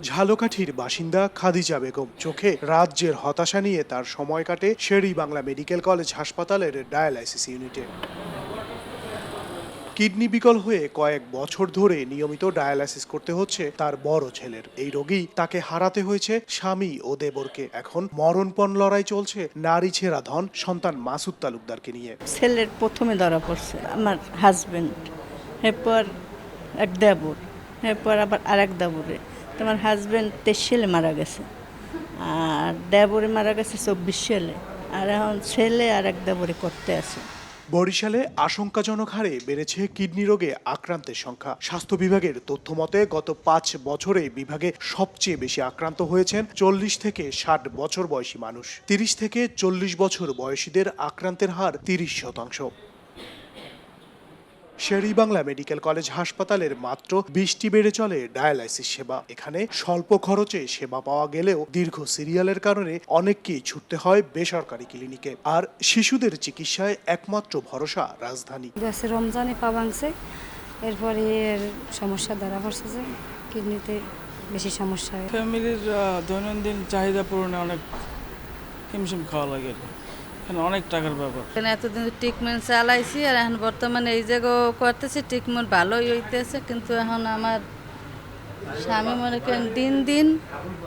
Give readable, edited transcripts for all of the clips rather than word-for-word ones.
ঝালকাঠির বাসিন্দা খাদিজা বেগম চোখে রাজ্যের হতাশা নিয়ে তার সময় কাটে শের-ই-বাংলা মেডিকেল কলেজ হাসপাতালের ডায়ালাইসিস ইউনিটে। কিডনি বিকল হয়ে কয়েক বছর ধরে নিয়মিত ডায়ালাইসিস করতে হচ্ছে তার বড় ছেলের। এই রোগী তাকে হারাতে হয়েছে স্বামী ও দেবরকে। এখন মরণপণ লড়াই চলছে নারী ছেঁড়া ধন সন্তান মাসুদ তালুকদারকে নিয়ে। ছেলের প্রথমে ধরা পড়ছে আমার হাজবেন্ড, এরপর এক দেবর, এরপর আবার আরেক দেবরে। তোমার হাজবেন্ড 23 সালে মারা গেছে, আর দেবরে মারা গেছে 24 সালে, আর এখন ছেলে আর এক দেবরে করতে আছে। বরিশালে আশঙ্কাজনক হারে বেড়েছে কিডনি রোগে আক্রান্তের সংখ্যা। স্বাস্থ্য বিভাগের তথ্য মতে গত 5 বছরে বিভাগে সবচেয়ে বেশি আক্রান্ত হয়েছেন 40 থেকে 60 বছর বয়সী মানুষ। 30 থেকে 40 বছর বয়সীদের আক্রান্তের হার 30%। শের-ই-বাংলা মেডিকেল কলেজ হাসপাতালের মাত্র 20টি বেডে চলে ডায়ালাইসিস সেবা। এখানে স্বল্প খরচে সেবা পাওয়া গেলেও দীর্ঘ সিরিয়ালের কারণে অনেককেই ছুটতে হয় বেসরকারি ক্লিনিকে। আর শিশুদের চিকিৎসায় একমাত্র ভরসা রাজধানী। রমজানে পা ভাঙছে, এরপরে সমস্যা ধরা পড়ছে যে কিডনিতে বেশি সমস্যা হয়। ফ্যামিলির দৈনন্দিন চাহিদা পূরণে অনেক হিমশিম খাওয়া লাগে, অনেক টাকার ব্যাপার। এতদিন ট্রিটমেন্ট চালাইছি, আর এখন বর্তমানে এই জায়গাও করতেছি, ট্রিটমেন্ট ভালোই হইতেছে, কিন্তু এখন আমার স্বামী মনে করেন দিন দিন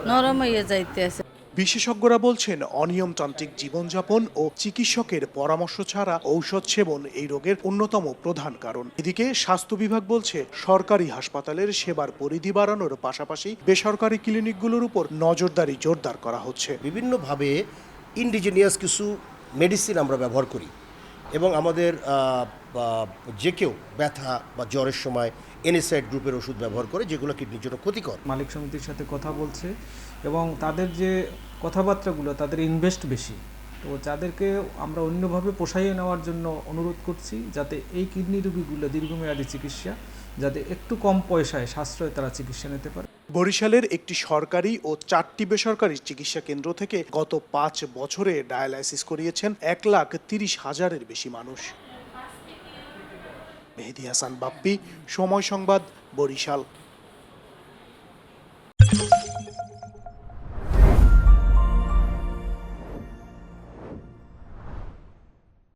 নরম হয়ে যাইতেছে। বিশেষজ্ঞরা বলছেন অনিয়মতান্ত্রিক জীবনযাপন ও চিকিৎসকের পরামর্শ ছাড়া ঔষধ সেবন এই রোগের অন্যতম প্রধান কারণ। এদিকে স্বাস্থ্য বিভাগ বলছে সরকারি হাসপাতালের সেবার পরিধি বাড়ানোর পাশাপাশি বেসরকারি ক্লিনিকগুলোর উপর নজরদারি জোরদার করা হচ্ছে। বিভিন্নভাবে ইন্ডিজিনিয়াস কিছু মেডিসিন আমরা ব্যবহার করি এবং আমাদের যে কেউ ব্যথা বা জ্বরের সময় এনএসআইড গ্রুপের ওষুধ ব্যবহার করে, যেগুলো কিডনির জন্য ক্ষতিকর। মালিক সমিতির সাথে কথা বলছে এবং তাদের যে কথাবার্তাগুলো, তাদের ইনভেস্ট বেশি, তো তাদেরকে আমরা অন্যভাবে পোষাইয়ে নেওয়ার জন্য অনুরোধ করছি, যাতে এই কিডনি রোগীগুলো দীর্ঘমেয়াদী চিকিৎসা যাতে একটু কম পয়সায় সাশ্রয়ে তারা চিকিৎসা নিতে পারে। বরিশালের একটি সরকারি ও 4টি বেসরকারি চিকিৎসা কেন্দ্র থেকে গত 5 বছরে ডায়ালাইসিস করিয়েছেন 1,30,000-এর বেশি মানুষ। মেহেদী হাসান বাপ্পি, সময় সংবাদ, বরিশাল।